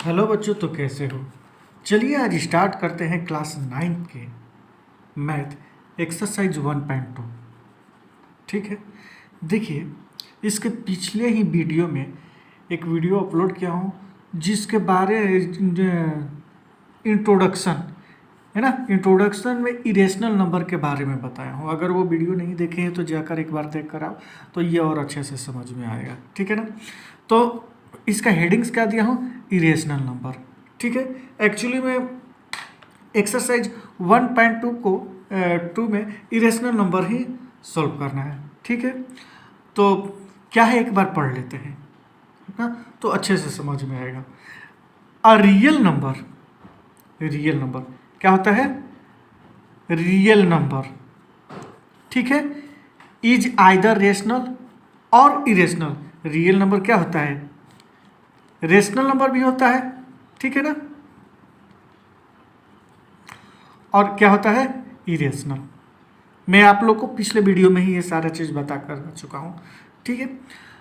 Hello बच्चों, तो कैसे हो। चलिए आज स्टार्ट करते हैं क्लास 9 के मैथ एक्सरसाइज 1.2। ठीक है, देखिए इसके पिछले ही वीडियो में एक वीडियो अपलोड किया हूँ जिसके बारे इंट्रोडक्शन है ना। इंट्रोडक्शन में इरेशनल नंबर के बारे में बताया हूँ। अगर वो वीडियो नहीं देखे हैं तो जाकर एक बार देख कर आओ तो ये और अच्छे से समझ में आएगा। ठीक है ना। तो इसका हेडिंग्स क्या दिया हूँ, इरेशनल नंबर। ठीक है, एक्चुअली में एक्सरसाइज 1.2 को 2 में इरेशनल नंबर ही सॉल्व करना है। ठीक है, तो क्या है एक बार पढ़ लेते हैं ना, तो अच्छे से समझ में आएगा। A real number, real number क्या होता है, रियल नंबर। ठीक है, इज आइदर रेशनल और इरेशनल। रियल नंबर क्या होता है, रेशनल नंबर भी होता है। ठीक है ना, और क्या होता है, इरेशनल। मैं आप लोग को पिछले वीडियो में ही ये सारा चीज बता कर चुका हूं। ठीक है,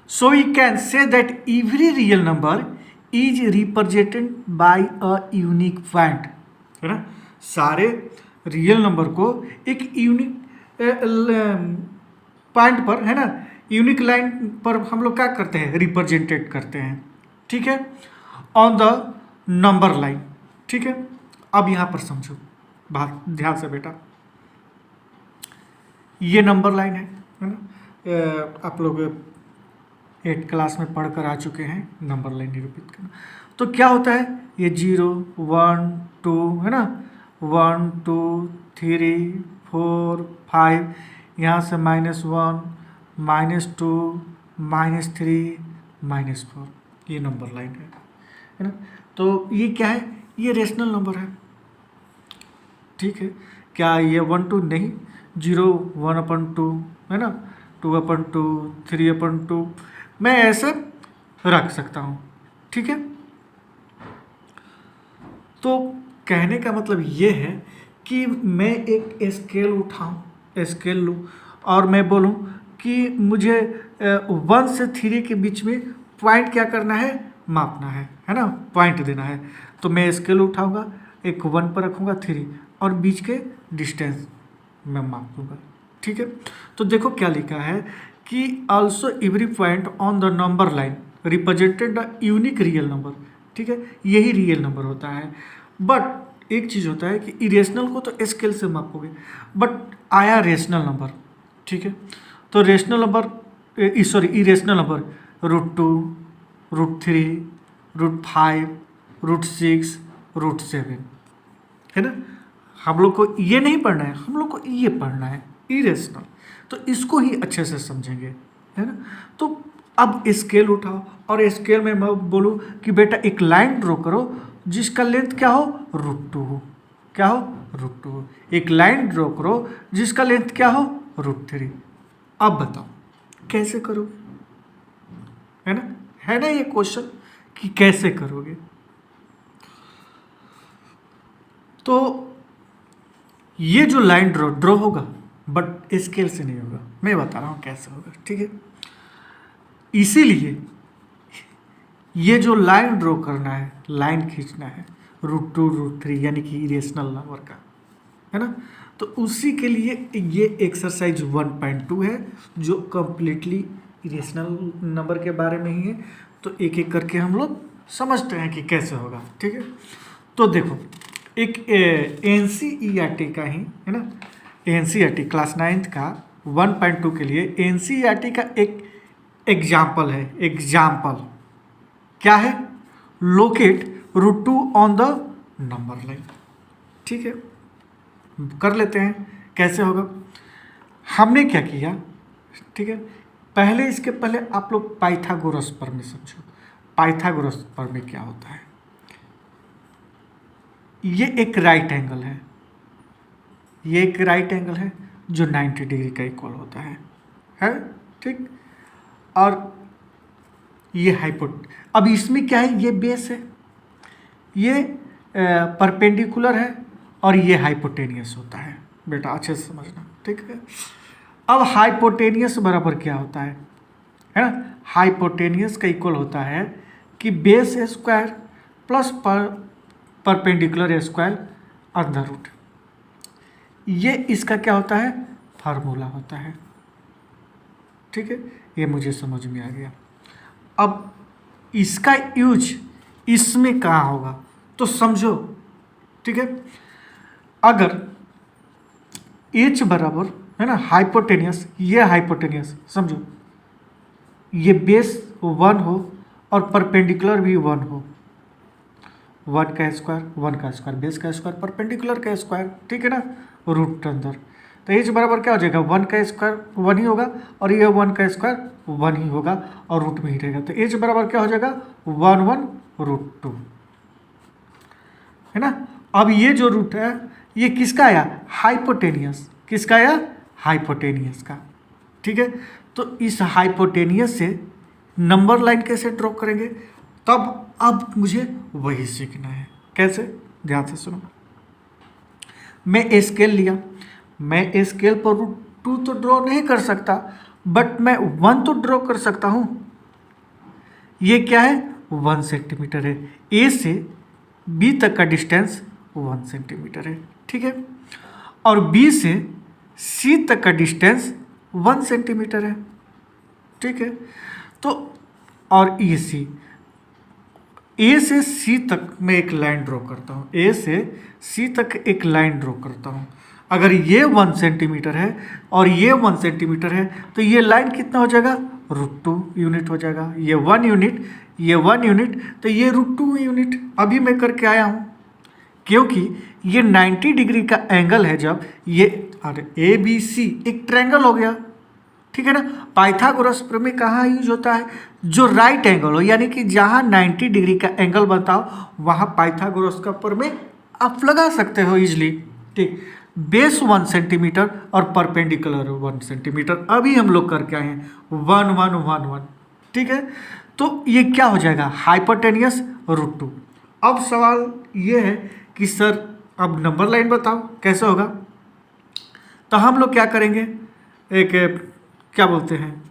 so we can say that every real number is represented by a unique point, है ना। सारे रियल नंबर को एक यूनिक पॉइंट पर, है ना, यूनिक लाइन पर हम लोग क्या करते हैं, रिप्रेजेंटेड करते हैं। ठीक है, ऑन द नंबर लाइन। ठीक है, अब यहां पर समझो बात ध्यान से बेटा। ये नंबर लाइन है ना। आप लोग 8 क्लास में पढ़कर आ चुके हैं नंबर लाइन निरूपित करना। तो क्या होता है, ये 0 1 2 है ना, 1 2 3 4 5, यहाँ से -1 -2 -3 -4, ये नंबर लाइन है ना। तो ये क्या है, ये रेशनल नंबर है। ठीक है, क्या ये 1 2 नहीं, 0 1/2 है ना, 2/2 3/2, मैं ऐसे रख सकता हूँ। ठीक है, तो कहने का मतलब ये है कि मैं एक स्केल उठाऊं, स्केल लूँ और मैं बोलूँ कि मुझे 1 से 3 के बीच में पॉइंट क्या करना है, मापना है ना, पॉइंट देना है। तो मैं स्केल उठाऊंगा, एक 1 पर रखूंगा 3 और बीच के डिस्टेंस मैं माप दूंगा। ठीक है, तो देखो क्या लिखा है कि also every point on the number line represented the unique real number. ठीक है, यही रियल नंबर होता है। बट एक चीज़ होता है कि इरेशनल को तो स्केल से मापोगे, बट आया रेशनल नंबर। ठीक है, तो rational number sorry irrational number √2 √3 √5 √6 √7 है ना। हम लोग को ये नहीं पढ़ना है, हम लोग को ये पढ़ना है इरेशनल। तो इसको ही अच्छे से समझेंगे, है ना। तो अब स्केल उठाओ और स्केल में मैं बोलूँ कि बेटा एक लाइन ड्रॉ करो जिसका लेंथ क्या हो, √2 हो। क्या हो, √2 हो। एक लाइन ड्रॉ करो जिसका लेंथ क्या हो, √3। अब बताओ कैसे करोगे, है ना ये क्वेश्चन कि कैसे करोगे। तो ये जो लाइन ड्रॉ होगा, बट स्केल से नहीं होगा, मैं बता रहा हूं कैसे होगा। ठीक है, इसीलिए ये जो लाइन ड्रॉ करना है, लाइन खींचना है √2 √3 यानी कि इरेशनल नंबर का, है ना। तो उसी के लिए ये एक्सरसाइज 1.2 है जो कंप्लीटली इरेशनल नंबर के बारे में ही है। तो एक एक करके हम लोग समझते हैं कि कैसे होगा। ठीक है, तो देखो एक NCERT का ही, है ना, NCERT क्लास 9 का 1.2 के लिए NCERT का एक एग्जाम्पल है। एग्जाम्पल क्या है, locate √2 on the number line. ठीक है, कर लेते हैं कैसे होगा। हमने क्या किया, ठीक है, पहले इसके पहले आप लोग पाइथागोरस प्रमेय समझो। पाइथागोरस प्रमेय क्या होता है, ये एक राइट एंगल है, ये एक राइट एंगल है जो 90 डिग्री का इक्वल होता है। ठीक, और ये हाइपोट, अब इसमें क्या है, ये बेस है, ये परपेंडिकुलर है और ये हाइपोटेनियस होता है। बेटा अच्छे से समझना, ठीक है। अब हाइपोटेनियस बराबर क्या होता है ना, हाइपोटेनियस का इक्वल होता है कि base square plus perpendicular square under root. ये इसका क्या होता है, फार्मूला होता है। ठीक है, ये मुझे समझ में आ गया। अब इसका यूज इसमें कहाँ होगा तो समझो। ठीक है, अगर एच बराबर है ना हाइपोटेनियस, ये हाइपोटेनियस समझो, ये बेस 1 हो और परपेंडिकुलर भी 1 हो, 1 का स्क्वायर बेस का स्क्वायर परपेंडिकुलर का स्क्वायर, ठीक है ना, रूट अंदर। तो एच बराबर क्या हो जाएगा, 1 का स्क्वायर 1 ही होगा और ये 1 का स्क्वायर 1 ही होगा और रूट में ही रहेगा। तो एच बराबर क्या हो जाएगा 1/√2, है ना। अब ये जो रूट है ये किसका आया, हाइपोटेनियस। किसका आया, हाइपोटेनियस का। ठीक है, तो इस हाइपोटेनियस से नंबर लाइन कैसे ड्रॉ करेंगे, तब अब मुझे वही सीखना है। कैसे, ध्यान से सुनो। मैं स्केल लिया, मैं स्केल पर √2 तो ड्रॉ नहीं कर सकता, बट मैं 1 तो ड्रॉ कर सकता हूँ। ये क्या है, 1 सेंटीमीटर है। ए से बी तक का डिस्टेंस 1 सेंटीमीटर है। ठीक है, और बी से सी तक का डिस्टेंस 1 सेंटीमीटर है। ठीक है, तो और ए से सी तक मैं एक लाइन ड्रॉ करता हूँ, ए से सी तक एक लाइन ड्रॉ करता हूँ। अगर ये 1 सेंटीमीटर है और ये 1 सेंटीमीटर है तो ये लाइन कितना हो जाएगा, √2 यूनिट हो जाएगा। ये 1 यूनिट, ये 1 यूनिट, तो ये √2 यूनिट अभी मैं करके आया हूँ, क्योंकि ये 90 डिग्री का एंगल है। जब ये ए बी सी एक ट्रायंगल हो गया, ठीक है ना। पाइथागोरस प्रमेय कहाँ यूज होता है, जो राइट एंगल हो, यानी कि जहाँ 90 डिग्री का एंगल बनता हो वहाँ पाइथागोरस का प्रमेय आप लगा सकते हो इजली। ठीक, बेस 1 सेंटीमीटर और परपेंडिकुलर 1 सेंटीमीटर अभी हम लोग करके आए हैं, 1 1 1 1। ठीक है, तो ये क्या हो जाएगा, हाइपोटेनियस √2। अब सवाल ये है कि सर अब नंबर लाइन बताओ कैसे होगा। तो हम लोग क्या करेंगे, एक क्या बोलते हैं,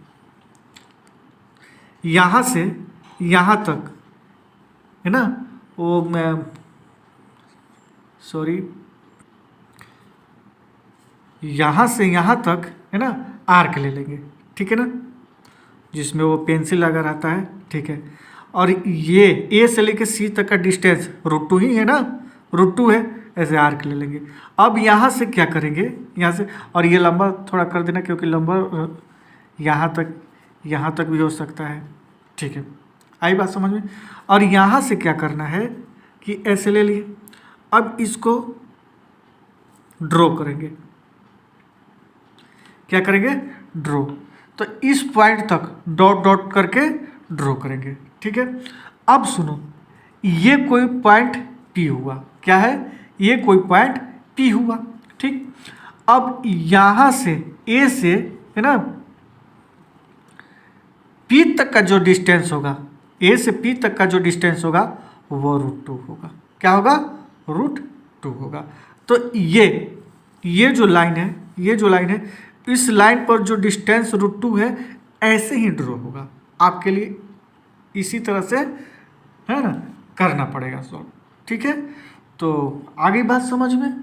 यहाँ से यहाँ तक, है ना, वो मैं सॉरी, यहाँ से यहाँ तक, है ना, आर्क ले लेंगे। ठीक है ना, जिसमें वो पेंसिल अगर आता है। ठीक है, और ये ए से लेके सी तक का डिस्टेंस √2 ही है ना, √2 है, ऐसे आर्क ले लेंगे। अब यहाँ से क्या करेंगे, यहाँ से, और ये लंबा थोड़ा कर देना क्योंकि लंबा यहाँ तक भी हो सकता है। ठीक है, आई बात समझ में। और यहाँ से क्या करना है कि ऐसे ले लिए, अब इसको ड्रॉ करेंगे। क्या करेंगे, ड्रॉ। तो इस पॉइंट तक डॉट डॉट करके ड्रॉ करेंगे। ठीक है, अब सुनो, ये कोई पॉइंट P हुआ, क्या है, ये कोई पॉइंट P हुआ। ठीक, अब यहाँ से A से, है ना, P तक का जो डिस्टेंस होगा, A से P तक का जो डिस्टेंस होगा वो √2 होगा। क्या होगा, √2 होगा। तो ये जो लाइन है, ये जो लाइन है, इस लाइन पर जो डिस्टेंस √2 है ऐसे ही ड्रॉ होगा। आपके लिए इसी तरह से, है ना, करना पड़ेगा सॉल्व। ठीक है, तो आ गई बात समझ में।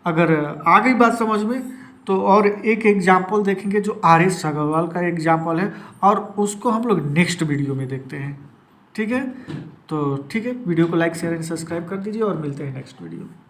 अगर आ गई बात समझ में तो और एक एग्जाम्पल देखेंगे जो RS अग्रवाल का एग्जाम्पल है, और उसको हम लोग नेक्स्ट वीडियो में देखते हैं। ठीक है, तो ठीक है, वीडियो को लाइक शेयर एंड सब्सक्राइब कर दीजिए और मिलते हैं नेक्स्ट वीडियो में।